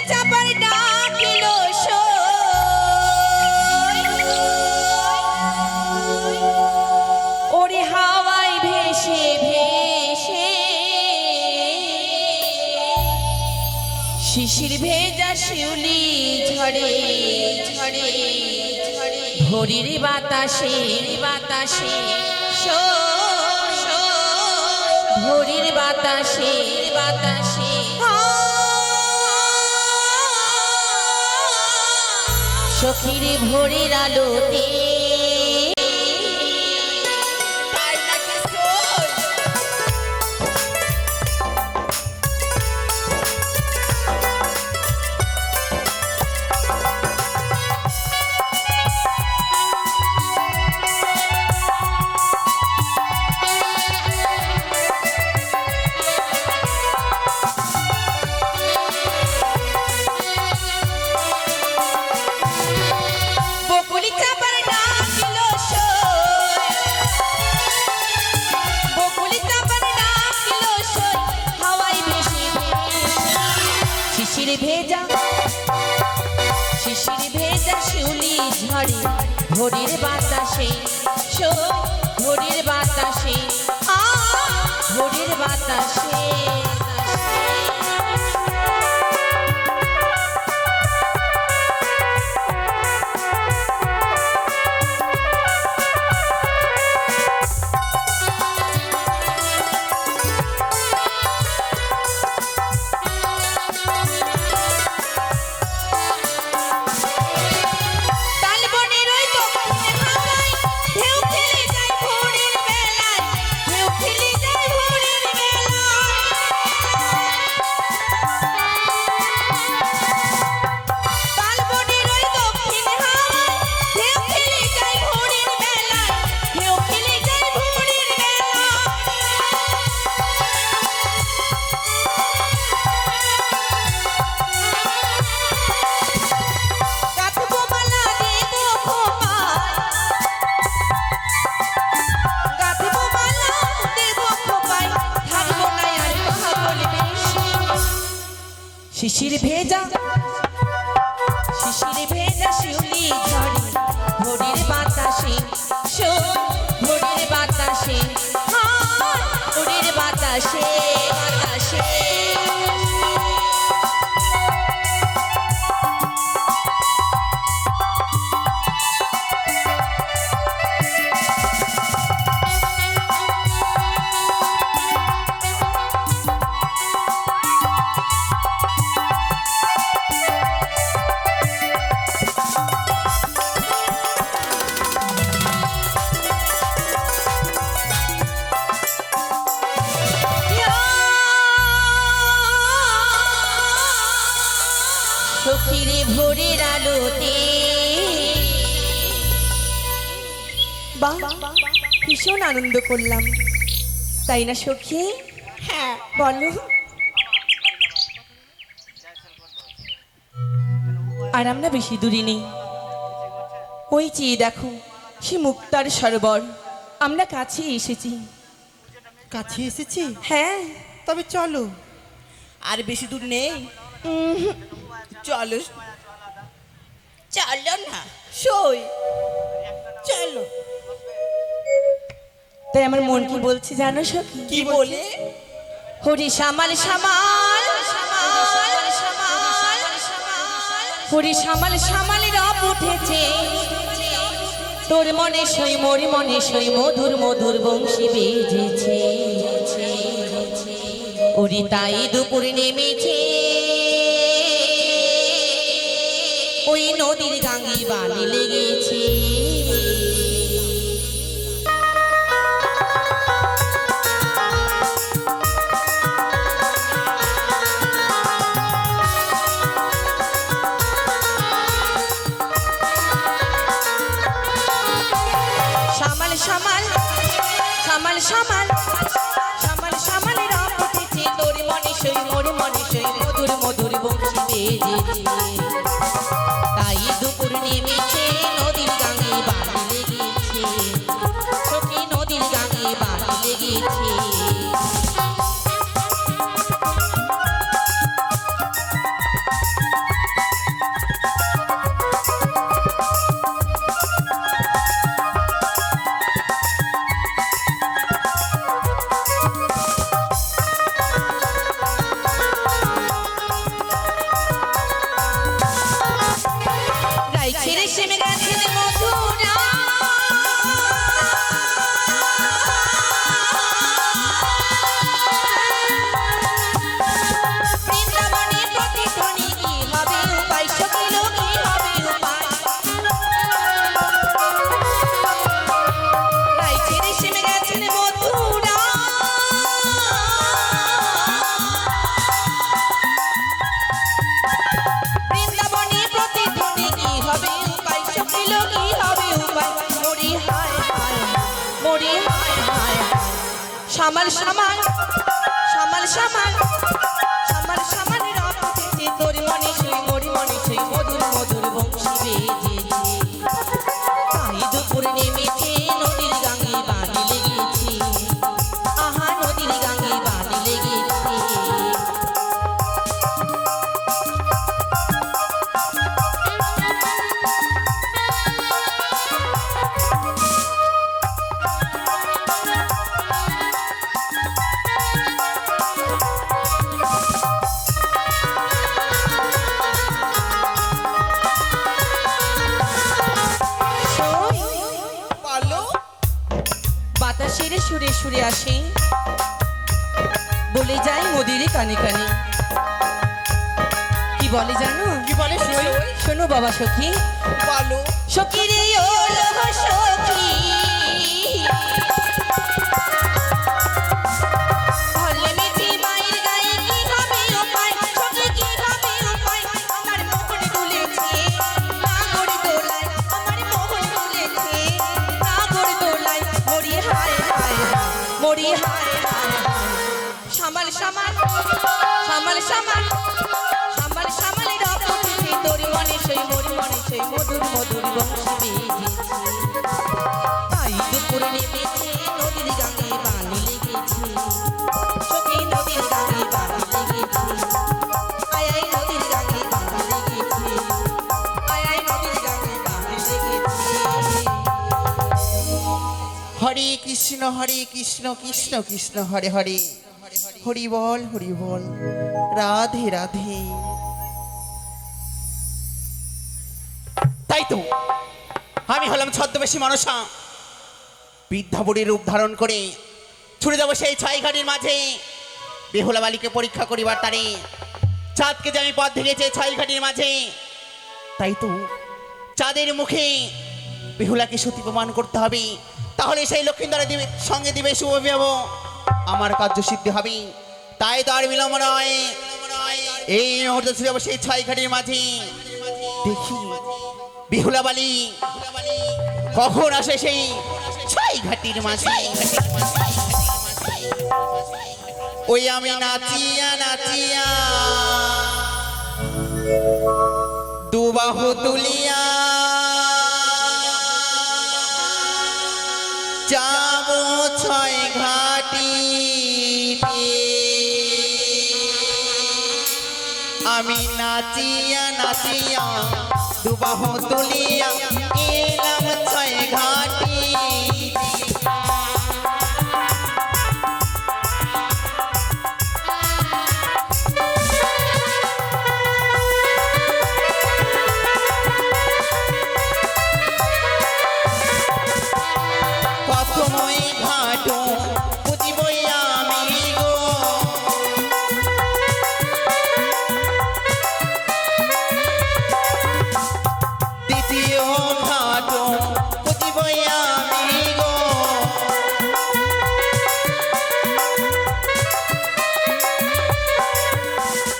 চাপার ডাকিলো ওরে হাওয়ায় ভেসে ভেসে শিশির ভেজা শিউলি ঝরে ঝরে ভোরের বাতাসে বাতাসে ভোরের বাতাসে বাতাসে সখীর ভোরের আলোতে শিশির ভেজা শিউলি ঝরে ভোরের বাতাসে ভোরের বাতাসে ভোরের বাতাসে শিশির ভেজা শিউলি ঝরে ভোরের বাতাসে ভোরের বাতাসে ভোরের বাতাসে বাতাসে সখীরে ভোরের আলোতে বাহ ভীষণ আনন্দ করলাম তাই না সখী? হ্যাঁ বলো। আর আমরা বেশি দূরে নেই, ওই চেয়ে দেখো সে মুক্তার সরোবর, আমরা কাছে এসেছি। কাছে এসেছি? হ্যাঁ। তবে চলো, আর বেশি দূর নেই। চলো চলো না সই, চলো। তাই আমার মন কি বলছে জানো সখী? কি বলে? হরি শ্যামাল শ্যামাল হরি শ্যামাল শ্যামাল রব উঠেছে, তোর মনে সই মোর মনে সই মধুর মধুর বংশী বেজেছে। ওরে তাই দুপুর নেমেছে ওই নদীর গাঙ্গি বালি লেগেছে। শ্যামাল শ্যামাল শ্যামাল শ্যামাল শ্যামাল শ্যামাল রব উঠেছে, তোর মনে সই মোর মনে সই মধুর মধুর বংশী বেজেছে। তাই দুপুর নেমেছে নদীর গাঙ্গে বালি লেগেছে, সখী নদীর গাঙ্গে বালি লেগেছে। সামাল সামাল সামাল সামাল সামাল সামাল রব উঠেছে তোর মনে সেই মরি মনে সেই মধুর মধুর বংশী বেজেছে তাই দুপুর নেমেছে নদীর গাঙে বাড়ি লেগেছে আহা নদীর গাঙে বাড়ি লেগেছে বলো বাতাসের সুরে সুরে আসে বলে যায় মোদির কানে কানে কি বলে জানো কি বলে সই শোনো বাবা সখী বলো সখী রে ও লোহ সখী হলে মেঘে মায়ের গায়ে কি হবে উপায় সখী কি হবে উপায় আমার মোহন দুলেছে নাগর দোলায় আমার মোহন দুলেছে নাগর দোলায় মরি হায় হায় হায়, মরি হায় হায় হায়। সামাল সামাল সামাল সামাল সামাল সামাল রব উঠেছে তোর মনে সেই মরি মনে সেই মধুর মধুর বংশী বেজেছে তাই দুপুর নেমেছে নদীর গাঙে বানি লেগেছে সখী নদীর গাঙে বানি লেগেছে আয় আয় নদীর গাঙে বানি লেগেছে আয় আয় নদীর গাঙে বানি লেগেছে হরে কৃষ্ণ কৃষ্ণ কৃষ্ণ হরে হরে হরি বল রাধে রাধে তাই তো আমি হলাম ছদ্মবেশী মনসা বৃদ্ধা বুড়ির রূপ ধারণ করে ছুটে যাবো সেই ছয় ঘাটির মাঝে বেহুলা বালিকে পরীক্ষা করিবার তারে চাঁদকে যে আমি পথ দেখেছি ছয় ঘাটির মাঝে তাই তো চাঁদের মুখে বেহুলাকে সতী প্রমাণ করতে হবে তাহলে সেই লক্ষ্মীন্দরের দিবে সঙ্গে দিবে শুভ বিবাহ আমার কার্য সিদ্ধি হবে তাই তো আর বিলম্ব নয় এই মুহূর্তে ছুটে যাবো সেই ছয় ঘাটির মাঝে দেখি বেহুলা বালি কখন আসে সেই ছয় ঘাটির মাঝে ওই আমি নাচিয়া নাচিয়া দুবাহু তুলিয়া যাব ছয় ঘাটি আমি নাচিয়া নাচিয়া দুবাহু তুলিয়া এলাম ছয় ঘাটি প্রথমই ঘাটো বুঝিবই আমি গো দ্বিতীয় ঘাটো বুঝিবই আমি গো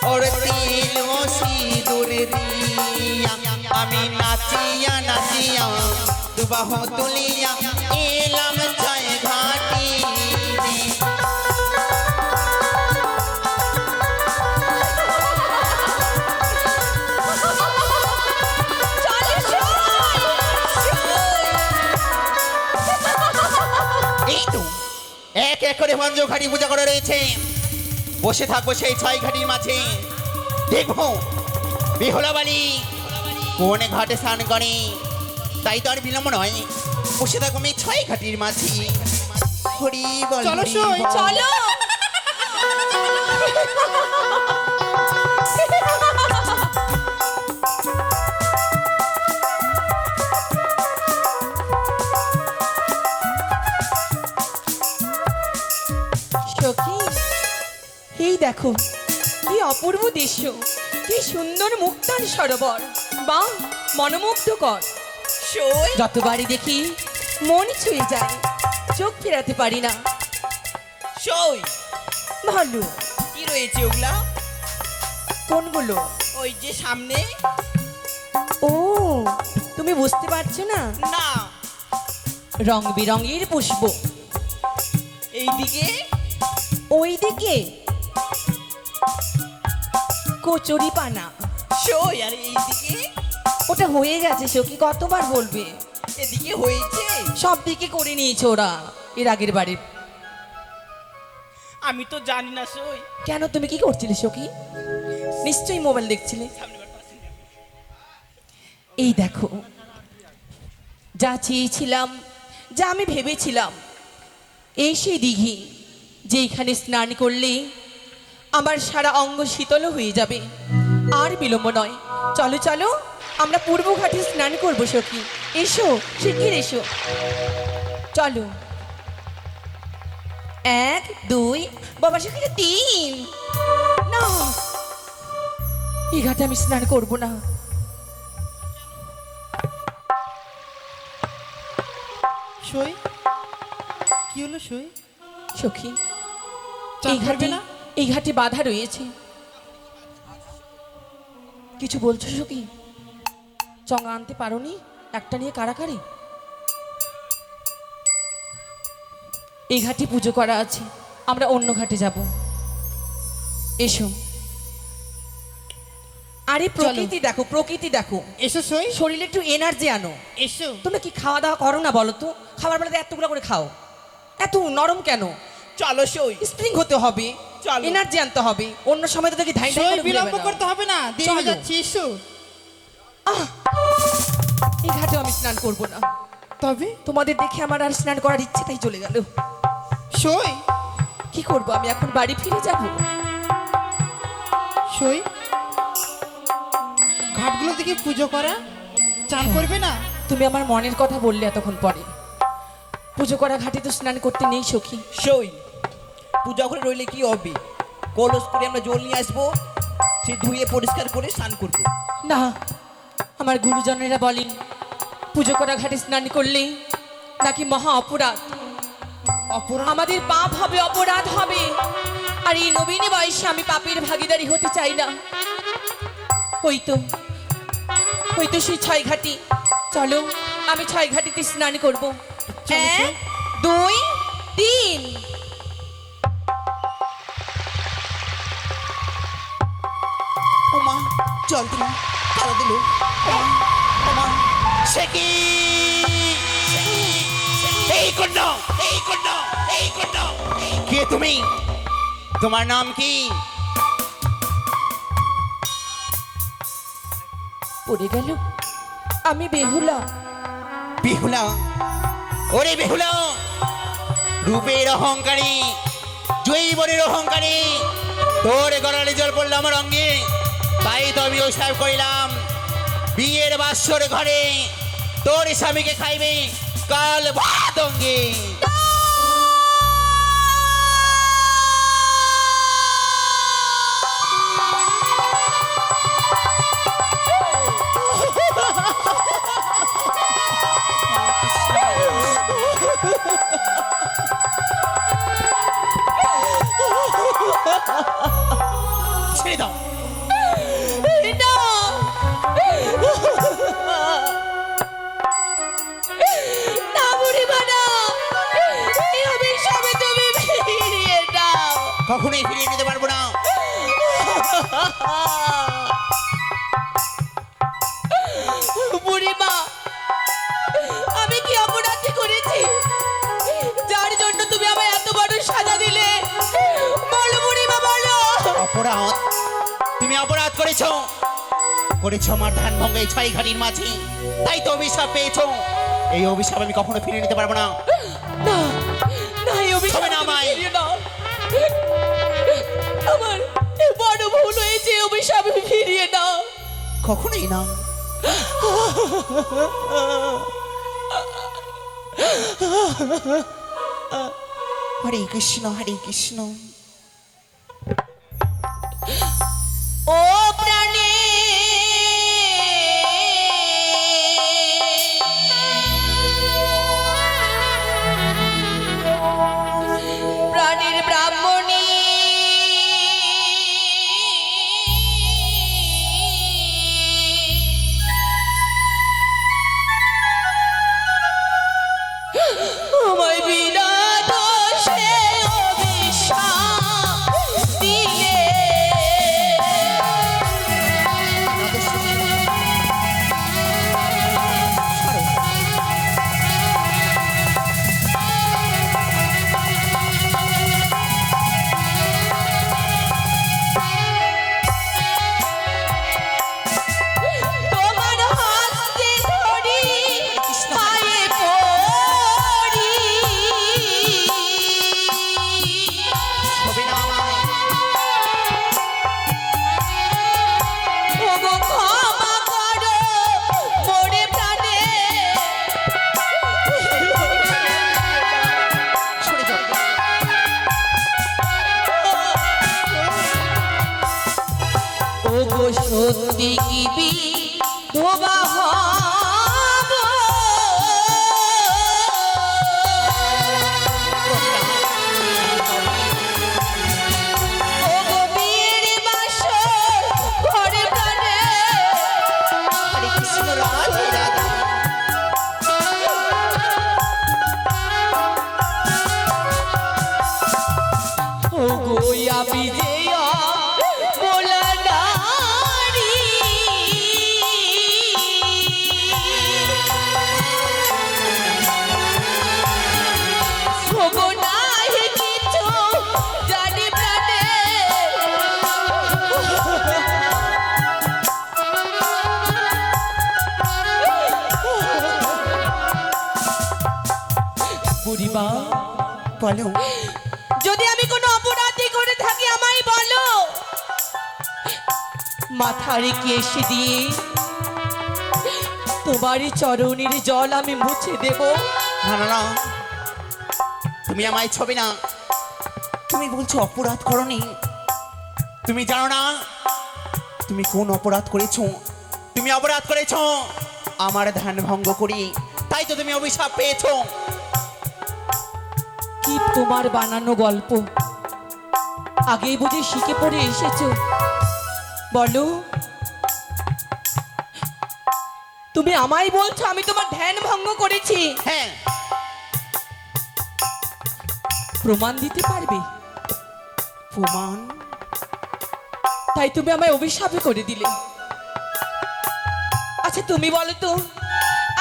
ওর তিল ও সিঁদুর দিয়া আমি নাচিয়া নাচিয়া দুবাহ তুলিয়া এলাম ছয় ঘাটি এই তো এক এক করে পঞ্চঘাটি পূজা করে রয়েছে বসে থাকবো সেই ছয় ঘাটির মাঝে দেখবো বেহুলা বালি কোন ঘাটে স্নান করে তাই তো আর বিলম্ব নয় বসে থাকবো আমি ছয় ঘাটির মাঝে হরি বল চলো হরি সই বল। চলো সখী এই দেখো কি অপূর্ব দৃশ্য কি সুন্দর মুক্তার সরোবর বা মনোমুগ্ধকর সই যতবারই দেখি মন ছুঁয়ে যায় চোখ ফেরাতে পারি না সই ভালো কি রয়েছে ওগুলা কোনগুলো ওই যে সামনে ও তুমি বুঝতে পারছো না না রং বেরঙের পুষ্প এইদিকে ওইদিকে কচুরি পানা, সই আর এইদিকে ওটা হয়ে গেছে সখী, কতবার বলবে? এদিকে হয়েছে। সব দিকে করে নিয়েছে ওরা এর আগের বাড়ির। আমি তো জানি না সই। কেন, তুমি কি করছিলে সখী? নিশ্চয়ই মোবাইল দেখছিলে। এই দেখো, যা চেয়েছিলাম, যা আমি ভেবেছিলাম, এই সেই দিঘি যেখানে স্নান করলে আমার সারা অঙ্গ শীতল হয়ে যাবে। আর বিলম্ব নয়, চলো চলো আমরা পূর্ব ঘাটে স্নান করবো সখী। এসো, শিগগির এসো, চলো। 1 2 বাবা, সেখানে 3। না, এই ঘাটে আমি স্নান করবো না। সই কি হলো সই? সখী, চান এই ঘাটে করবে না? এই ঘাটে বাধা রয়েছে। কিছু বলছো সখী? চঙা আনতে পারোনি? একটা নিয়ে কারাকারি। এই ঘাটে পুজো করা আছে, আমরা অন্য ঘাটে যাব। এসো। আরে প্রকৃতি দেখো, প্রকৃতি দেখো। এসো সই, শরীরে একটু এনার্জি আনো। এসো। তোমরা কি খাওয়া দাওয়া করো না বলো তো? খাবার বেলাতে এতগুলো করে খাও, এত নরম কেন? চলো সই। স্প্রিং হতে হবে, চলো। এনার্জি আনতে হবে। অন্য সময় তো দেখি ধাই ধাই সই করে ঘুরে বিলম্ব বেড়াও। করতে হবে না, দেরি হয়ে চলো। যাচ্ছে। এসো। এই ঘাটে আমি স্নান করব না। তবে তোমাদের দেখে আমার আর স্নান করার ইচ্ছে তাই চলে গেল। সই, কি করব আমি এখন? বাড়ি ফিরে যাব। সই ঘাটগুলো থেকে পুজো করা, চান করবে না? তুমি আমার মনের কথা বললে এতক্ষণ পরে। পুজো করা ঘাটে তো স্নান করতে নেই সখী। সই, পূজা করে রইলে কি হবে? কলস করে আমরা জল নিয়ে আসবো, সে ধুয়ে পরিষ্কার করে স্নান করবো। না, আমার গুরুজনেরা বলেন পুজো করা ঘাটে স্নান করলে নাকি মহা অপরাধ। অপরাধ? আমাদের পাপ হবে, অপরাধ হবে। আর এই নবীন বয়সে আমি পাপের ভাগীদারি হতে চাই না। হয়তো হয়তো সেই 6 ঘাটি। চলো, আমি 6 ঘাটিতে স্নান করব। চলো, 1 2 3। ও মা, জল দিল, তারা দিল। ও মা, সে কি? এই কন্যা, এই কন্যা, এই কন্যা, কে তুমি? তোমার নাম কি? পড়ে গেল। আমি বেহুলা। বেহুলা? ওরে বেহুলা, রূপের অহংকারী, জৈবনের অহংকারী, তোর গলালে জল পড়লো আমার অঙ্গে, তাই তো আমি ওসব করিলাম। বিয়ের বাসর ঘরে তোর স্বামীকে খাইবে কাল ভাত অঙ্গে। ছেড়ে দাও। না, না বুড়িমা, না। এই অভিশাপে তুমি ফিরিয়ে দাও। কখনোই ফিরিয়ে নিতে পারবো না। বুড়িমা, আমি কি অপরাধ করেছি যার জন্য তুমি আমায় এত বড় সাজা দিলে? বলো বুড়িমা, বলো। অপরাধ? তুমি অপরাধ করেছো, করেছো আমার ধান ভঙ্গে 6 ঘাটির মাঝে, তাই তো অভিশাপ পেয়েছো। এই অভিশাপ আমি কখনো ফিরিয়ে নিতে পারবো না। না, না, এই অভিশাপ হবে না তুমি আমায়। ফিরিয়ে দাও। আমার বড় ভুল হয়েছে, অভিশাপ ফিরিয়ে দাও। কখনোই না। হরে কৃষ্ণ, হরে কৃষ্ণ। ও প্রাণে প্রাণের ব্রাহ্মণী, আমায় বিনা দোষে অভিশাপ বিধবা হব। ওগো বিয়ের বাসর ঘরে প্রাণে হরে কৃষ্ণ রাধে রাধে। ওগো আমি যে বলা নারী ওগো নাই কিছু জানি প্রাণে বুড়িমা, বলো যদি আমি কোনো অপরাধী করে থাকি আমায় বলো, মাথা রেখে এসে দিয়ে তোমারই চরণের জল আমি মুছে দেব। না না না, তুমি আমায় ছবে না। তুমি বলছো অপরাধ করনি। তুমি জানো না তুমি কোন অপরাধ করেছো। তুমি অপরাধ করেছো আমার ধ্যান ভঙ্গ করি, তাই তো তুমি অভিশাপ পেয়েছো। কি তোমার বানানো গল্প, আগেই বুঝে শিখে পড়ে এসেছো? বলো, তুমি আমায় বলছো আমি তোমার ধ্যান ভঙ্গ করেছি, হ্যাঁ, প্রমাণ দিতে পারবে? প্রমাণ? তাই তুমি আমায় অভিশাপে করে দিলে। আচ্ছা তুমি বলো তো,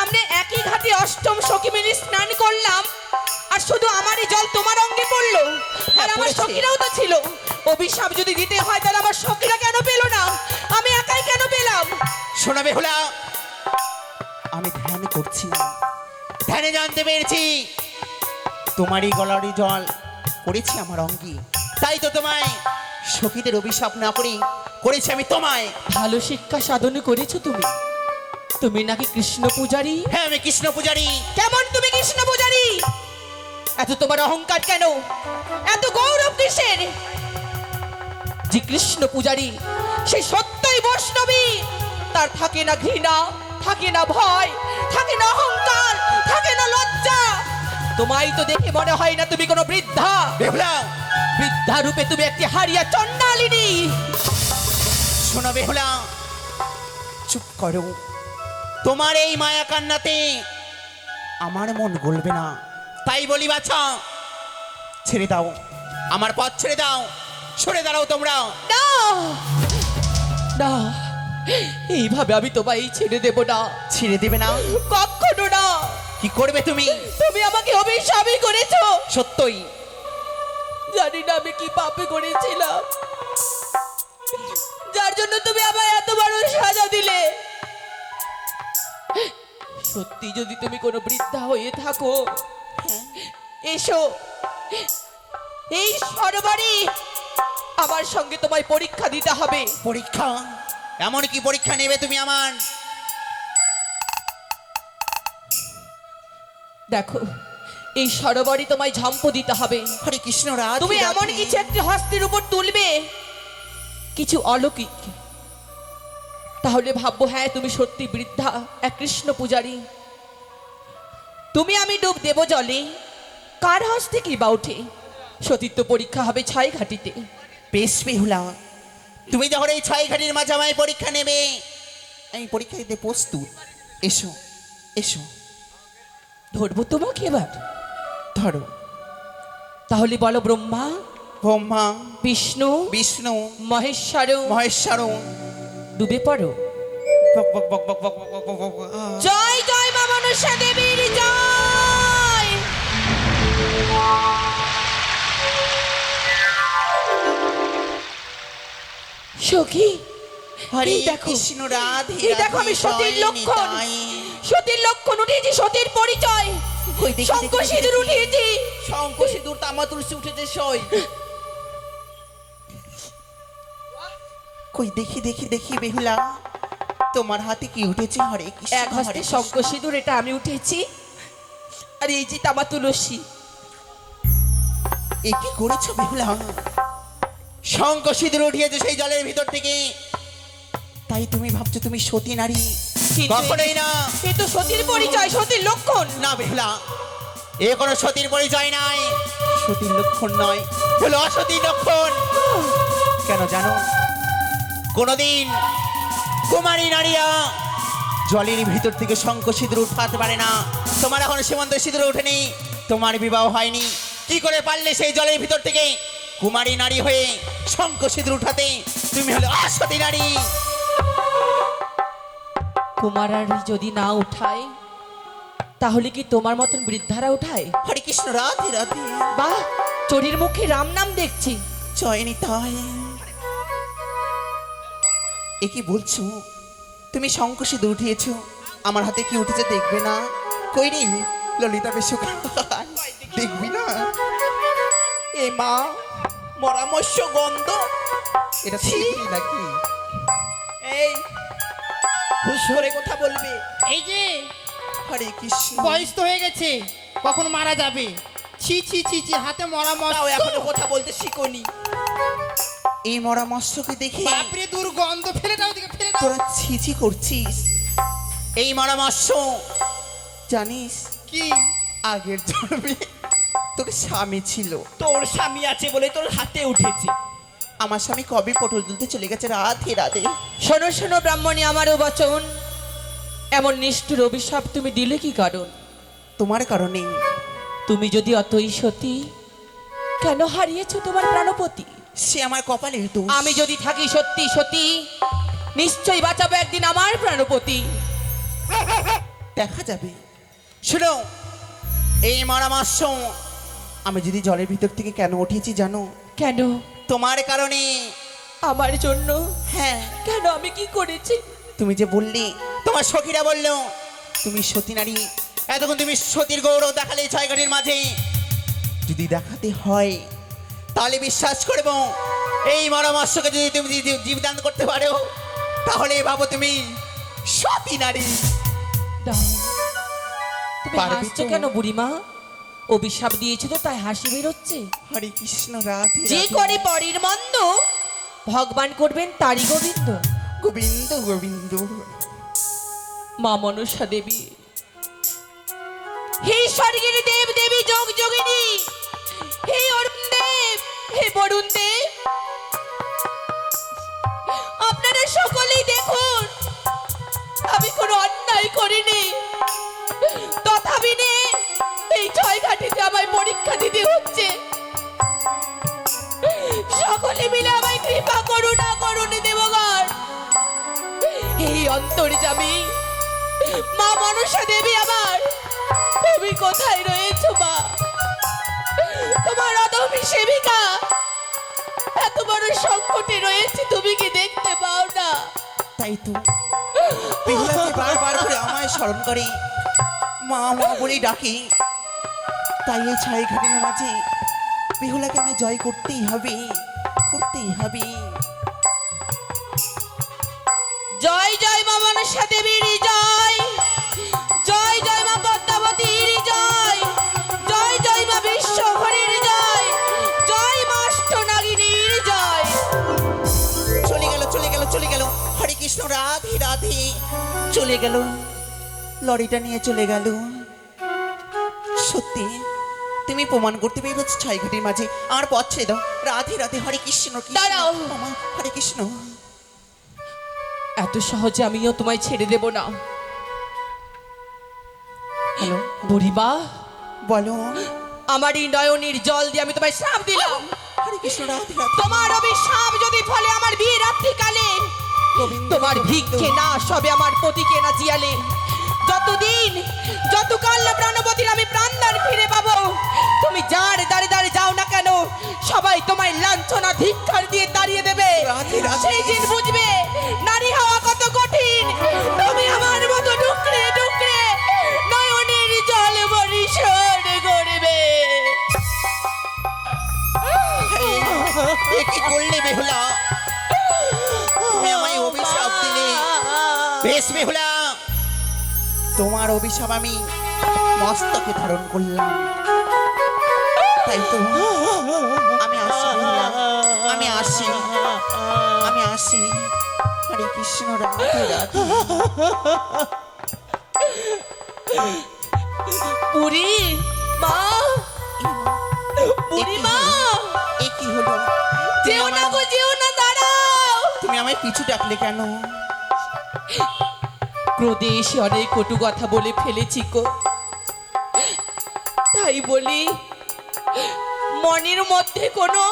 আমরা একই ঘাটে অষ্টম সখী মিলে স্নান করলাম, আর শুধু আমারই জল তোমার অঙ্গে পড়লো, আর আমার পড়েছে। সখীরাও তো ছিল। অভিশাপ যদি দিতে হয় তাহলে আমার সখীরা কেন পেল না, আমি একাই কেন পেলাম? শোনা বেহুলা, আমি ধ্যান করছি না, ধ্যানে জানতে পেরেছি তোমারই গলারই জল পড়েছে আমার অঙ্গে, তাই তো তোমায় সখীদের অভিশাপ না করে করেছি আমি তোমায়। ভালো শিক্ষা সাধন করেছো তুমি। তুমি নাকি কৃষ্ণ পূজারী? হ্যাঁ, আমি কৃষ্ণ পূজারী। কেমন তুমি কৃষ্ণ পূজারী? এত তোমার অহংকার কেন, এত গৌরব কিসের? যে কৃষ্ণ পূজারী সে সত্যই বৈষ্ণবী, তার থাকে না ঘৃণা, থাকে না ভয়, থাকে না অহংকার, থাকে না লজ্জা। তোমায় তো দেখে মনে হয় না তুমি কোনো বৃদ্ধা। বেহুলা, বৃদ্ধা রূপে তুমি একটি হারিয়া চণ্ডালিনী। শোনো বেহুলা, চুপ করো। তোমার এই মায়া কান্নাতে আমার মন গলবে না, তাই বলি বাছা, ছেড়ে দাও আমার পথ, ছেড়ে দাও, সরে দাঁড়াও তোমরা। না না, এইভাবে আমি তোমায় ছেড়ে দেব না, ছেড়ে দেবে না? কখনো না। কি করবে তুমি? তুমি আমাকে অভিশাপই করেছো। সত্যই? জানি না আমি কি পাপে করেছিলাম, যার জন্য তুমি আমায় এত বড় সাজা দিলে। সত্যি যদি তুমি কোনো বৃদ্ধা হয়ে থাকো, এসো এই সরবারি, আমার সঙ্গে তোমায় পরীক্ষা দিতে হবে। পরীক্ষা? এমন কি পরীক্ষা নেবে তুমি আমার? দেখো, এই সরোবরে তোমায় ঝম্প দিতে হবে। হরে কৃষ্ণ রাধে তুমি রাধে। এমন কিছু একটি হস্তের উপর তুলবে, কিছু অলৌকিক, তাহলে ভাববো হ্যাঁ তুমি সত্যি বৃদ্ধা, এক কৃষ্ণ পূজারী। তুমি আমি ডুব দেব জলে, কার হস্তে কি বা ওঠে? সতীত্ব পরীক্ষা হবে ছাই ঘাটিতে। বেশ বেহুলা, তুমি যখন এই ছয় ঘাটির মাঝে আমায় পরীক্ষা নেবে, আমি পরীক্ষা দিতে প্রস্তুত। এসো এসো, ধরবো তোমাকে এবার। ধরো। তাহলে বলো, ব্রহ্মা, ব্রহ্মা, বিষ্ণু, বিষ্ণু, মহেশ্বর, মহেশ্বর। ডুবে পড়ো। বক বক বক বক বক বক বক বক বক। জয় জয় মা মনসা দেবীর জয়। সখী, হরে এই দেখো, কৃষ্ণ রাধে এই দেখো আমি সতীর লক্ষণ, সতীর লক্ষণ উঠিয়েছি, সতীর পরিচয়, কই দেখি, শঙ্খ দেখি, সিঁদুর দেখি। উঠিয়েছি। শঙ্খ সিঁদুর তামা তুলসী উঠেছে সই। কই দেখি দেখি দেখি বেহুলা, তোমার হাতে কি উঠেছে? হরে কৃষ্ণ, এক হস্তে হরে শঙ্খ কৃষ্ণ। সিঁদুর, এটা আমি উঠেছি, আর এই যে তামা তুলসী। এ কি করেছো বেহুলা? শঙ্খ সিঁদুর উঠিয়েছে সেই জলের ভিতর থেকে, তাই তুমি ভাবছো তুমি সতী নারী? কিন্তু কখনোই না। এ তো সতীর পরিচয়, সতীর লক্ষণ। না বেহুলা, এ কোনো সতীর পরিচয় নাই, সতীর লক্ষণ নয়, হলো অসতীর লক্ষণ। কেন জানো? কোনদিন কুমারী নারীরা জলের ভিতর থেকে শঙ্খ সিঁদুর উঠাতে পারে না। তোমার এখন সীমন্ত সিঁদুর ওঠেনি, তোমার বিবাহ হয়নি, কি করে পারলে সেই জলের ভিতর থেকে কুমারী নারী হয়ে শঙ্খ সিঁদুর উঠাতে? তুমি হলো অসতী নারী। কুমারারি যদি না উঠায়, তাহলে কি তোমার মতন বৃদ্ধারা উঠায়? হরে কৃষ্ণ, রাধে রাধে। বাহ, চোরের মুখে রাম নাম দেখছি। জয়নি তাই এ কি বলছো? তুমি শঙ্খ সিঁদুর উঠিয়েছো, আমার হাতে কি উঠেছে দেখবে না? কই রে ললিতা বেশু, দেখবি না? এ মা, পরামর্শ গন্ধ, এটা ঠিক নাকি? এই হুশ করে কথা বলবে। এই যে হরে কৃষ্ণ। বয়স তো হয়ে গেছে, কখন মারা যাবে। ছি ছি ছি ছি, হাতে মরা তাও মস্ত। এখনো কথা বলতে শিখোনি। এই মরা মৎস্যকে দেখে বাপরে, দুর্গন্ধ, ফেলে দাও দিকে, ফেলে দাও। তোরা ছিছি করছিস। এই মরা মৎস্য জানিস কি? আগের জন্মে তোর স্বামী ছিল। তোর স্বামী আছে বলে তোর হাতে উঠেছে। আমার স্বামী কবে পটল তুলতে চলে গেছে, রাধে রাধে। শোনো শোনো ব্রাহ্মণী, আমারও বচন। এমন নিষ্ঠুর অভিশাপ তুমি দিলে কি কারণ? তোমার কারণে। তুমি যদি অতই সতী, কেন হারিয়েছো তোমার প্রাণপতি? সে আমার কপালের দোষ। আমি যদি থাকি সত্যি সতী, নিশ্চয়ই বাঁচাবো একদিন আমার প্রাণপতি। দেখা যাবে। শুনো, এই মরা মৎস্য আমি যদি জলের ভিতর থেকে কেন উঠেছি জানো? কেন? তোমার কারণে। আমার জন্য? হ্যাঁ, কেন, আমি কি করেছি? তুমি যে বললি, তোমার সখীরা বললো তুমি সতী নারী। এতক্ষণ তুমি সতীর গৌরব দেখালে এই ছয়ঘাটির মাঝে। যদি দেখাতে হয় তাহলে বিশ্বাস করব, এই মরামর্শকে যদি তুমি জীবদান করতে পারো, তাহলে ভাবো তুমি সতী নারী। দাও। তুমি পারবি হাসছো তো? কেন বুড়িমা? অভিশাপ দিয়েছো তো তাই হাসি বেরোচ্ছে। হরে কৃষ্ণ, রাধে যে রাধে। করে পরের মন্দ, ভগবান করবেন তারই গোবিন্দ। গোবিন্দ গোবিন্দ। মা মনসা দেবী, হে স্বর্গের দেব দেবী, যোগ যোগিনী, হে অরুণ দেব, হে বরুণ দেব, আপনারা সকলেই দেখুন, আমি কোনো অন্যায় করিনি, তথাপি নে এই ছয়ঘাটিতে আমায় পরীক্ষা দিতে হচ্ছে। সকলে মিলে আমায় কৃপা করুণা করুন দেবগণ। এই অন্তর্যামী মা মনসা দেবী আমার, তুমি কোথায় রয়েছো মা? তোমার অদম্য সেবিকা এত বড় সংকটে রয়েছে, তুমি কি দেখতে পাও না? তাই তো বেহুলাকে বারবার করে আমায় স্মরণ করে, মা মা বলেই ডাকে। তাই এই ছয়ঘাটির মাঝে বেহুলাকে আমি জয় করতেই হবে, করতেই হবে। জয় জয় মা মনসা দেবীর জয়, জয় জয় মা পদ্মাবতীর জয়, জয় জয় মা বিশ্বভরের জয়, জয় মা অষ্টনাগিনীর জয়। চলে গেল, চলে গেল, চলে গেল। হরে কৃষ্ণ, রাধে রাধে। চলে গেল, লরিটা নিয়ে চলে গেল। সত্যি তুমি প্রমাণ করতে পেরেছো ছয়ঘাটির মাঝে আমার পথ ছেড়ে দাও। রাধে রাধে। হরে কৃষ্ণ, কৃষ্ণ দাঁড়াও। আমা, হরে কৃষ্ণ। এত সহজে আমিও তোমায় ছেড়ে দেব না। হ্যালো, বুড়িমা, বলো। আমার এই নয়নের জল দিয়ে আমি তোমায় শ্রাপ দিলাম। হরে কৃষ্ণ, রাধে রাধে। তোমার অভিশাপ যদি ফলে আমার বিয়ে রাত্রিকালে, গোবিন্দ, তোমার গোবিন্দ। ভিক্ষে না সবে আমার পতিকে না জিয়ালে, যতদিন যতকাল না প্রাণপতির আমি প্রাণদান ফিরে পাবো, তুমি যার দাঁড়ে দাঁড়ে যাও না কেন, সবাই তোমায় লাঞ্ছনা ধিক্কার দিয়ে তাড়িয়ে দেবে। রাধে রাধে। সেই দিন বুঝবে নারী হওয়া কত কঠিন। তুমি আমার মতো ডুকরে ডুকরে নয়নের জল বরিশন করবে। এ কি করলে বেহুলা? তুমি আমায় অভিশাপ দিলে। বেশ বেহুলা, তোমার অভিশাপ আমি মস্তকে ধারণ করলাম। তাই তো আমি আসি বেহুলা, আমি আসি, আমি আসি। হরে কৃষ্ণ, রাধে রাধে। বুড়ি মা, বুড়ি মা, এ কি হলো? যেও না গো, যেও না, দাঁড়াও। তুমি আমায় পিছু ডাকলে কেন? ক্রোধে এসে অনেক কটু কথা বলে ফেলেছি গো, তাই বলি মনের মধ্যে কোনো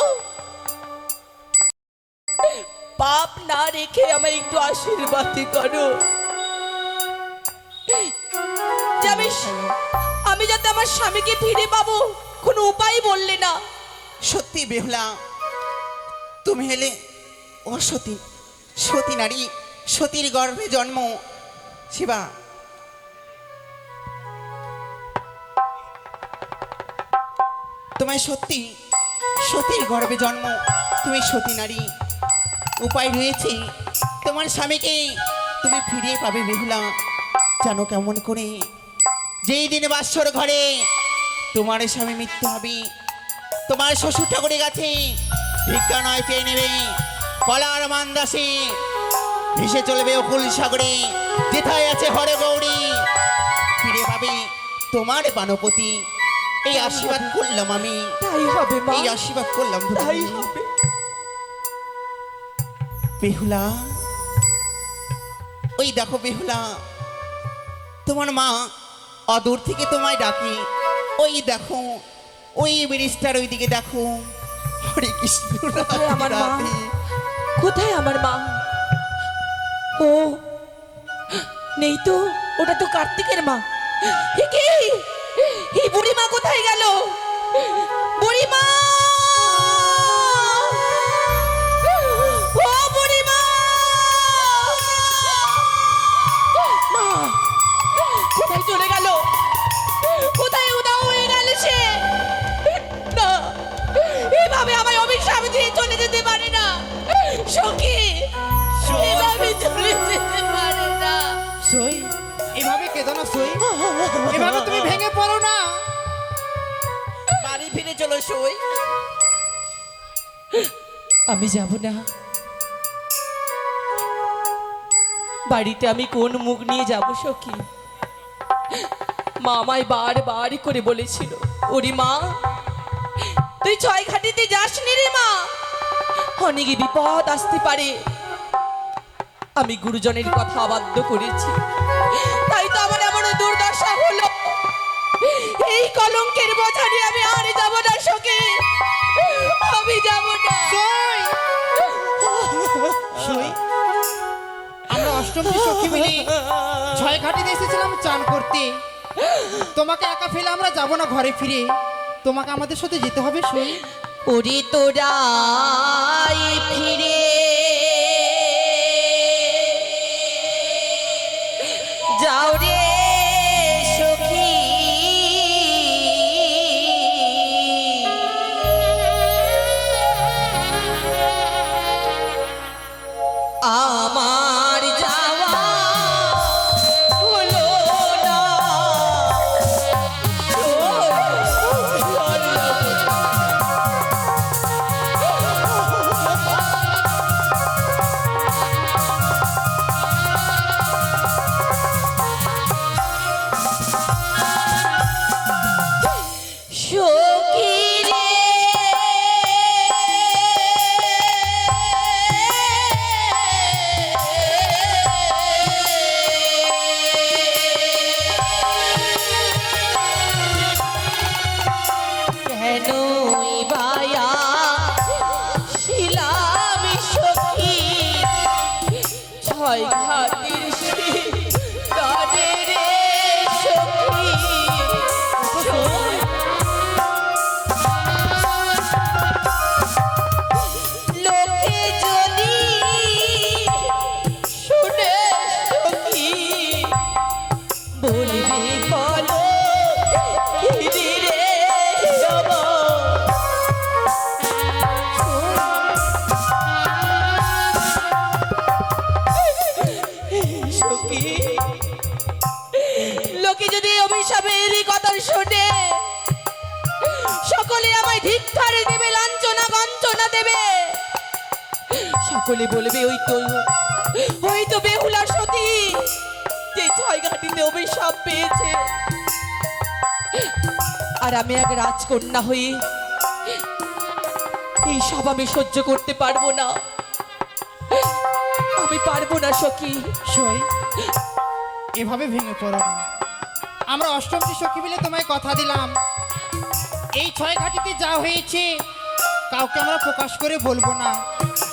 পাপ না রেখে আমায় একটু আশীর্বাদ করো, যে আমি যাতে আমার স্বামীকে ফিরে পাবো। কোনো উপায় বললে না। সত্যি বেহুলা, তুমি হেলে ও সতী, সতী নারী, সতীর গর্ভে জন্ম। শিবা, তোমায় সত্যি সতীর গর্ভে জন্ম, তুমি সতী নারী। উপায় রয়েছে, তোমার স্বামীকে তুমি ফিরিয়ে পাবে বেহুলা। জানো কেমন করে? যেই দিন বাসর ঘরে তোমার স্বামী মৃত্যু হবে, তোমার শ্বশুর ঠাকুরের কাছে ভিক্ষা নয় চেয়ে নেবে, কলার মান্দাসে ভেসে চলবে অকুল সাগরে, যেথায় আছে হরে গৌরী, ফিরে পাবে তোমার বানপতি। এই আশীর্বাদ করলাম আমি, তাই হবে মা, এই আশীর্বাদ করলাম তাই হবে। বেহুলা, ওই দেখো বেহুলা, তোমার মা অদূর থেকে তোমায় ডাকে। ওই দেখো, ওই ব্রিজটার ওইদিকে দেখো। হরে কৃষ্ণ, কোথায় আমার মা? রাধে। কোথায় আমার মা? ও নেই তো, ওটা তো কার্তিকের মা। এ কি? এই বুড়ি মা কোথায় গেল? বুড়ি মা, ও বুড়ি মা, মা কোথায় চলে গেল? কোথায় উধাও হয়ে গেল সে? না, এভাবে আমায় অভিশাপ দিয়ে চলে যেতে পারে না সখী, এভাবে চলে যেতে পারে না। সই, এভাবে কেঁদো না সই, এভাবে তুমি ভেঙে পড়ো না। বাড়ি ফিরে চলো সই। আমি যাব না। বাড়িতে আমি কোন মুখ নিয়ে যাব সখী? মা আমায় বার করে বলেছিল, ওরে মা তুই ছয় ঘাটিতে যাসনি রে মা, অনেক বিপদ আসতে পারে। আমি গুরুজনের কথা অবাধ্য করেছি, তাই তো আমার এমন দুর্দশা হলো। এই কলঙ্কের বোঝা নিয়ে আমি আর যাব না সখী, আমি যাব না। সই, সই, আমরা অষ্টমী সখী মিলে ছয় ঘাটিতে এসেছিলাম চান করতে। তোমাকে একা ফেলে আমরা যাব না ঘরে ফিরে, তোমাকে আমাদের সাথে যেতে হবে সই। ওরে তোরাই ফিরে যাও রে সখী, আমার যাওয়া হলো না। সখী রে, কেনই বায়া শিলাম সখী, ছয় ঘাটির শিলারে রে সখী। লোকে যদি শুনে সখী, বলবি বলো কি রে যাব। সখী, লোকে যদি অভিশাপের কথা শুনে, সকলে আমায় ধিক্কার দেবে, লাঞ্ছনা গঞ্জনা দেবে। সকলে বলবে ওই তো বেহুলা সতী যে ছয় ঘাটিতে অভিশাপ পেয়েছে। আর আমি এক রাজকন্যা হয়ে এই সব আমি সহ্য করতে পারবো না, আমি পারবো না সখী। সই এভাবে ভেঙে পড়ো না। আমরা অষ্টমটি সখী মিলে তোমায় কথা দিলাম, এই ছয় ঘাটিতে যা হয়েছে কাউকে আমরা প্রকাশ করে বলবো না,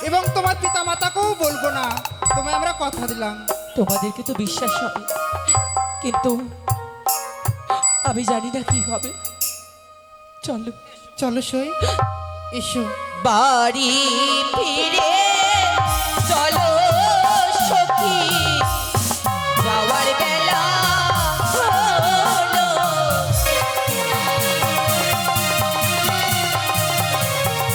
এবং তোমার পিতা মাতাকেও বলবো না। তোমায় আমরা কথা দিলাম। তোমাদেরকে তো বিশ্বাস হবে, কিন্তু আমি জানি না কি হবে। চলো চলো সই, এসো। বাড়ি ফিরে চলো